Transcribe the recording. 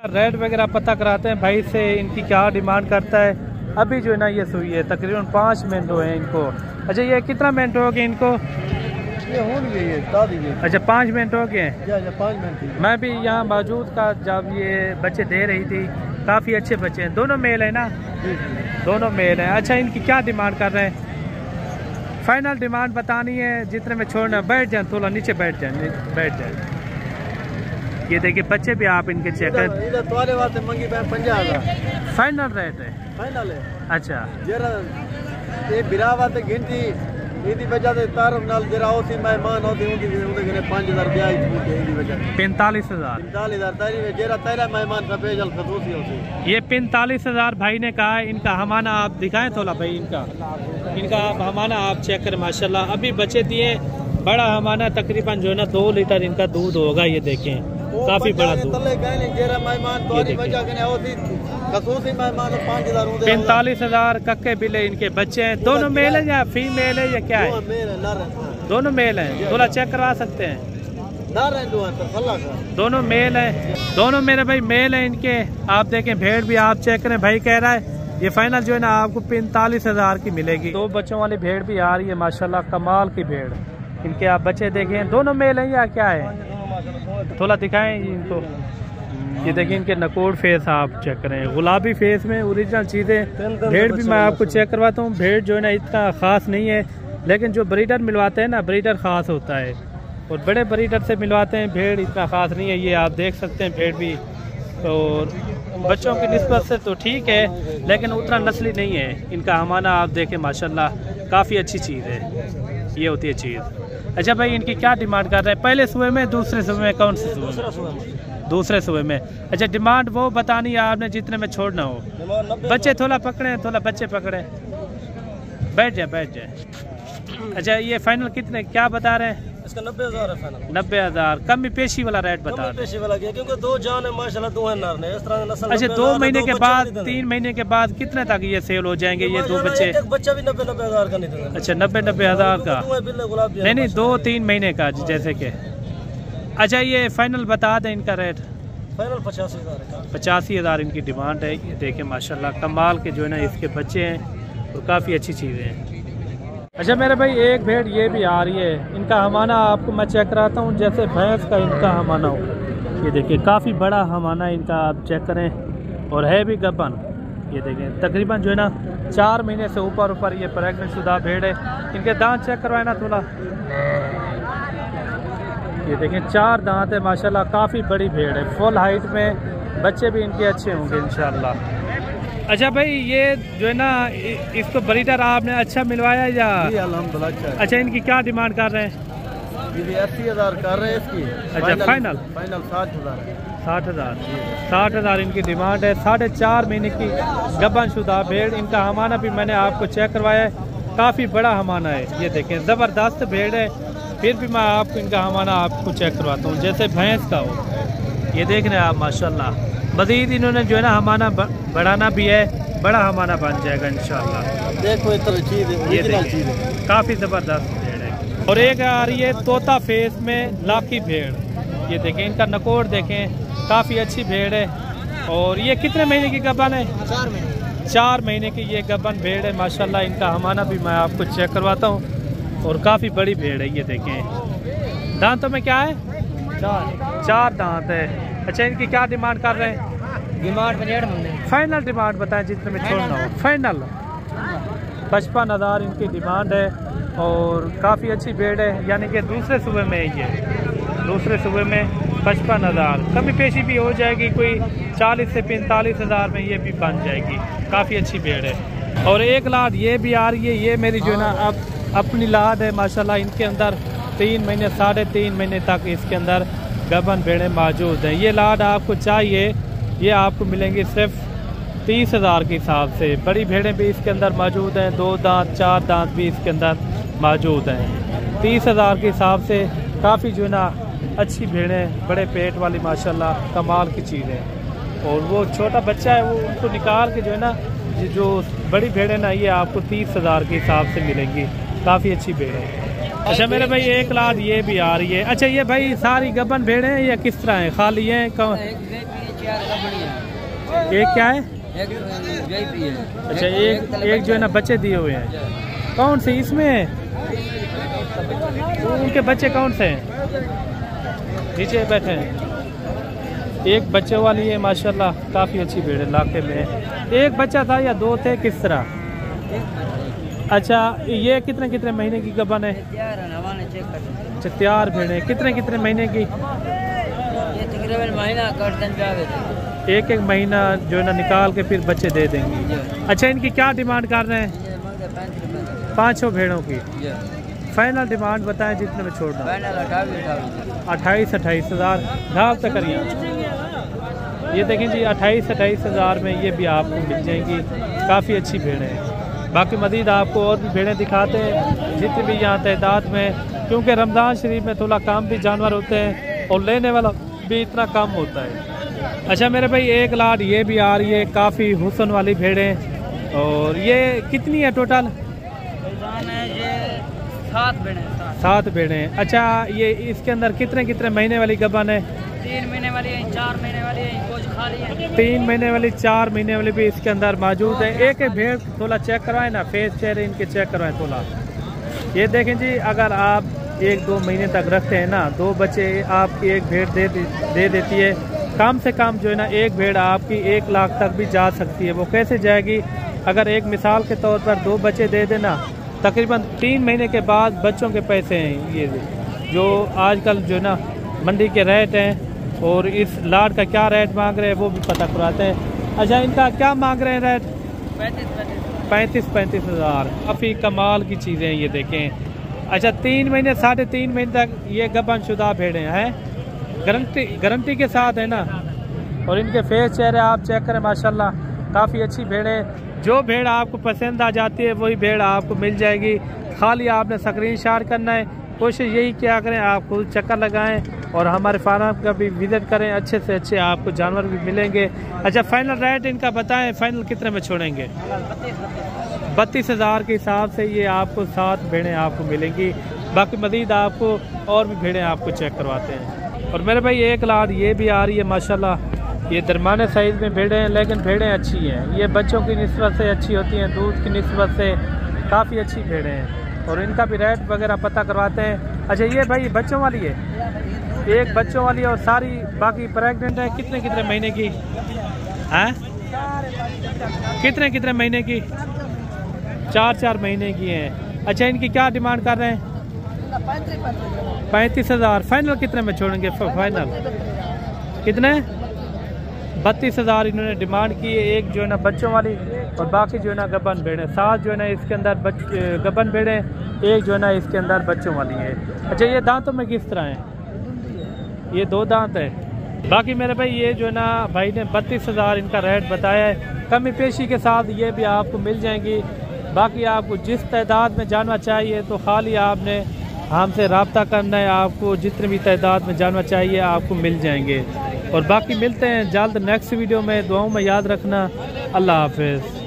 Rate वगैरह पता कराते हैं भाई से, इनकी क्या डिमांड करता है। अभी जो है ना ये सुई है तकरीबन 5 मिनट हुए हैं इनको। अच्छा ये कितना मिनट हो गए इनको? ये होंगे ये अच्छा 5 मिनट हो गए हैं। 5 मिनट। मैं भी यहाँ मौजूद था जब ये बच्चे दे रही थी, काफ़ी अच्छे बच्चे हैं। दोनों मेल है ना? दोनों मेल हैं। अच्छा इनकी क्या डिमांड कर रहे हैं? फाइनल डिमांड बतानी है जितने में छोड़ना। बैठ जाए थोड़ा नीचे, बैठ जाए। ये देखिए बच्चे भी आप इनके चेक कर। फाइनल रेट है? फाइनल है। अच्छा ये बिरावा ते गिनती इदी वजह से तारफ नाल जरा ओसी मेहमान होते उनके घरे 5000 ब्याज छूटे इदी वजह 45,000 तारी में जरा तेरा मेहमान का भेजल खदोसी होती। ये 45,000 भाई ने कहा है। इनका हमाना आप दिखाएं थोड़ा भाई, इनका हमाना आप चेक करें माशाल्लाह। अभी बच्चे दिए बड़ा हमाना तकरीबन जो है ना 2 लीटर इनका दूध होगा। ये देखें काफी बड़ा दूध। 45,000 कक्के बिले इनके बच्चे हैं। दोनों मेल है या फीमेल है या क्या है? दोनों मेल हैं। थोड़ा चेक करवा सकते हैं? दोनों मेल हैं। दोनों मेरे भाई मेल हैं इनके। आप देखें भेड़ भी आप चेक करें। भाई कह रहा है ये फाइनल जो है ना आपको 45,000 की मिलेगी। 2 बच्चों वाली भेड़ भी आ रही है माशाल्लाह, कमाल की भेड़। इनके आप बच्चे देखें। दोनों मेल हैं या क्या है? थोड़ा दिखाएं इनको। ये देखिए इनके नकोड़ फेस आप चेक करें, गुलाबी फेस में ओरिजिनल चीज़ें। भेड़ भी मैं आपको चेक करवाता हूँ। भेड़ जो है ना इतना ख़ास नहीं है, लेकिन जो ब्रीडर मिलवाते हैं ना, ब्रीडर ख़ास होता है और बड़े ब्रीडर से मिलवाते हैं। भेड़ इतना ख़ास नहीं है। ये आप देख सकते हैं भेड़ भी, और बच्चों की निस्बत से तो ठीक है, लेकिन उतना नस्ली नहीं है। इनका हमाना आप देखें माशाल्लाह, काफ़ी अच्छी चीज़ है। ये होती है चीज़। अच्छा भाई इनकी क्या डिमांड कर रहे हैं? पहले सुबह में, दूसरे सुबह में? कौन से सुबह? दूसरे सुबह में। अच्छा डिमांड वो बतानी है आपने जितने में छोड़ना हो। बच्चे थोड़ा पकड़े, थोड़ा बच्चे पकड़े। बैठ जाए। अच्छा ये फाइनल कितने क्या बता रहे हैं? इसका 90,000 है फाइनल। 90,000 कमी पेशी वाला रेट बता रहे हैं। पेशी वाला क्या, क्योंकि 2 जान है माशाल्लाह, 2 है नर ने। इस तरह नस्ल। अच्छा 2 महीने के बाद, 3 महीने के बाद कितने तक ये सेल हो जाएंगे ये 2 बच्चे? एक बच्चा भी 90,000 का नहीं था। अच्छा 90,000 का नहीं 2-3 महीने का जैसे कि। अच्छा ये फाइनल बता दें इनका रेट? फाइनल 85,000 85,000 इनकी डिमांड है। ये देखें माशाल्लाह कमाल के जो है ना इसके बच्चे हैं और काफ़ी अच्छी चीज़ें हैं। अच्छा मेरे भाई एक भेड़ ये भी आ रही है। इनका हमाना आपको मैं चेक कराता हूँ, जैसे भैंस का इनका हमाना हो। ये देखिए काफ़ी बड़ा हमाना इनका आप चेक करें, और है भी गबन। ये देखें तकरीबन जो है ना 4 महीने से ऊपर ये प्रेगनेंट शुदा भेड़ है। इनके दांत चेक करवाए ना थोड़ा। ये देखें 4 दांत है माशाल्लाह, काफ़ी बड़ी भेड़ है। फुल हाइट में बच्चे भी इनके अच्छे होंगे इंशाल्लाह। अच्छा भाई ये जो है ना इसको ब्रीडर आपने अच्छा मिलवाया या? अल्हम्दुलिल्लाह। अच्छा इनकी क्या डिमांड कर रहे हैं? 80,000 कर रहे हैं इसकी। अच्छा फाइनल 60,000 60,000 इनकी डिमांड है। 4.5 महीने की गबन शुदा भेड़। इनका हमाना भी मैंने आपको चेक करवाया है, काफ़ी बड़ा हमाना है। ये देखें ज़बरदस्त भेड़ है। फिर भी मैं आपको इनका हमाना आपको चेक करवाता हूँ जैसे भैंस का हो। ये देख रहे हैं आप माशाल्लाह। मज़ीद इन्होंने जो है ना हमाना बढ़ाना भी है, बड़ा हमाना बन जाएगा इंशाल्लाह। देखो इतना चीज़ है, ये काफ़ी ज़बरदस्त भेड़ है। और एक आ रही है तोता फेस में लाकी भेड़। ये देखें इनका नकोड़ देखें, काफ़ी अच्छी भेड़ है। और ये कितने महीने की गबन है? 4 महीने की ये गबन भेड़ है माशाल्लाह। इनका हमाना भी मैं आपको चेक करवाता हूँ, और काफ़ी बड़ी भेड़ है। ये देखें दांतों में क्या है? 4 दांत है। अच्छा इनकी क्या डिमांड कर रहे हैं? डिमांड 65 फाइनल डिमांड बताएं जितने में छोड़ना हो। फाइनल 55,000 इनकी डिमांड है, और काफ़ी अच्छी भेड़ है। यानी कि दूसरे सूबे में है ये। दूसरे सूबे में 55,000 कमी पेशी भी हो जाएगी, कोई 40 से 45,000 में ये भी बन जाएगी। काफ़ी अच्छी भेड़ है। और एक लाद ये भी आ रही है। ये मेरी जो है ना अब अपनी लाद है माशाल्लाह। इनके अंदर 3 महीने 3.5 महीने तक इसके अंदर गबन भेड़ें मौजूद हैं। ये लाड आपको चाहिए, ये आपको मिलेंगी सिर्फ 30,000 के हिसाब से। बड़ी भेड़ें भी इसके अंदर मौजूद हैं, 2 दांत 4 दांत भी इसके अंदर मौजूद हैं। 30,000 के हिसाब से काफ़ी जो है ना अच्छी भेड़ें, बड़े पेट वाली माशाल्लाह कमाल की चीज़ है। और वो छोटा बच्चा है वो उनको निकाल के जो है ना जो बड़ी भेड़ें ना ये आपको 30,000 के हिसाब से मिलेंगी। काफ़ी अच्छी भेड़ है। अच्छा मेरे भाई एक लाद ये भी आ रही है। अच्छा ये भाई सारी गबन भेड़ें हैं या किस तरह हैं? खाली हैं? एक क्या है? एक VIP है। अच्छा, एक जो है ना बच्चे दिए हुए हैं। कौन से इसमें है? उनके बच्चे कौन से हैं? नीचे बैठे हैं। एक बच्चे वाली है माशाल्लाह, काफ़ी अच्छी भीड़ है इलाके में। एक बच्चा था या दो थे, किस तरह? अच्छा, ये कितने कितने महीने की गबन है? अच्छा, तैयार भीड़ है। कितने कितने महीने की? एक एक महीना जो है ना निकाल के फिर बच्चे दे देंगे। अच्छा, इनकी क्या डिमांड कर रहे हैं? 500 भेड़ों की फाइनल डिमांड बताएं जितने में छोड़ना। 28 हज़ार ढाब तक करिए। ये देखें जी, 28 हज़ार में ये भी आपको मिल जाएंगी। काफ़ी अच्छी भेड़ें हैं। बाकी मज़ीद आपको और भी भेड़ें दिखाते हैं जितनी भी यहाँ तादाद में, क्योंकि रमज़ान शरीफ में थोड़ा कम भी जानवर होते हैं और लेने वाला भी इतना कम होता है। अच्छा मेरे भाई, एक लाट ये भी आ रही है, काफ़ी हुस्न वाली भेड़ें। और ये कितनी है टोटल? 7 भेड़ें। अच्छा, ये इसके अंदर कितने कितने महीने वाली गबन है? 3 महीने वाली है, 4 महीने वाली है, कुछ खाली है। 3 महीने वाली, 4 महीने वाली भी इसके अंदर मौजूद है। एक एक भेड़ थोड़ा चेक करवाएं ना, फेस चेहरे इनके चेक करवाएं थोड़ा। ये देखें जी, अगर आप 1-2 महीने तक रखते हैं ना, 2 बच्चे आपकी एक भेड़ दे देती है। कम से कम जो है ना एक भेड़ आपकी 1 लाख तक भी जा सकती है। वो कैसे जाएगी? अगर एक मिसाल के तौर पर 2 बच्चे दे देना, तकरीबन 3 महीने के बाद बच्चों के पैसे हैं ये जो आजकल जो है ना मंडी के रेट हैं। और इस लाट का क्या रेट मांग रहे हैं वो भी पता करवाते हैं। अच्छा, इनका क्या मांग रहे हैं रेट? 35 हज़ार। काफ़ी कमाल की चीज़ें हैं ये देखें। अच्छा, 3 महीने 3.5 महीने तक ये गबन शुदा भेड़ें हैं, गारंटी के साथ है ना। और इनके फेस चेहरे आप चेक करें माशाल्लाह, काफ़ी अच्छी भेड़ें। जो भेड़ आपको पसंद आ जाती है वही भेड़ आपको मिल जाएगी। खाली आपने स्क्रीनशॉट करना है। कोशिश यही क्या करें, आप खुद चक्कर लगाएं और हमारे फार्म का भी विजिट करें। अच्छे से अच्छे आपको जानवर भी मिलेंगे। अच्छा, फाइनल रेट इनका बताएं, फाइनल कितने में छोड़ेंगे? 32 हज़ार के हिसाब से ये आपको 7 भेड़ें आपको मिलेंगी। बाकी मज़ीद आपको और भी भेड़ें आपको चेक करवाते हैं। और मेरे भाई, एक लाट ये भी आ रही है माशाल्लाह। ये दरमाने साइज़ में भेड़ें हैं, लेकिन भेड़ें अच्छी हैं। ये बच्चों की निस्बत से अच्छी होती हैं, दूध की निस्बत से काफ़ी अच्छी भेड़ें हैं। और इनका भी रेट वगैरह पता करवाते हैं। अच्छा, ये भाई बच्चों वाली है, एक बच्चों वाली है और सारी बाकी प्रेग्नेंट है। कितने कितने महीने की हैं? कितने कितने महीने की? 4 महीने की हैं। अच्छा, इनकी क्या डिमांड कर रहे हैं? 35 हज़ार। फाइनल कितने में छोड़ेंगे? फाइनल कितने? 32 हज़ार इन्होंने डिमांड की है। एक जो है ना बच्चों वाली और बाकी जो है ना गबन भेड़ें। 7 जो है ना इसके अंदर गबन भेड़ें, एक जो है ना इसके अंदर बच्चों वाली है। अच्छा, ये दांतों में किस तरह हैं? ये 2 दांत है। बाकी मेरे भाई, ये जो है ना भाई ने 32 हज़ार इनका रेट बताया है। कमी पेशी के साथ ये भी आपको मिल जाएंगी। बाकी आपको जिस तादाद में जानवर चाहिए तो खाली आपने हमसे रब्ता करना है। आपको जितने भी तादाद में जानवर चाहिए आपको मिल जाएंगे। और बाकी मिलते हैं जल्द नेक्स्ट वीडियो में। दुआओं में याद रखना। अल्लाह हाफिज़।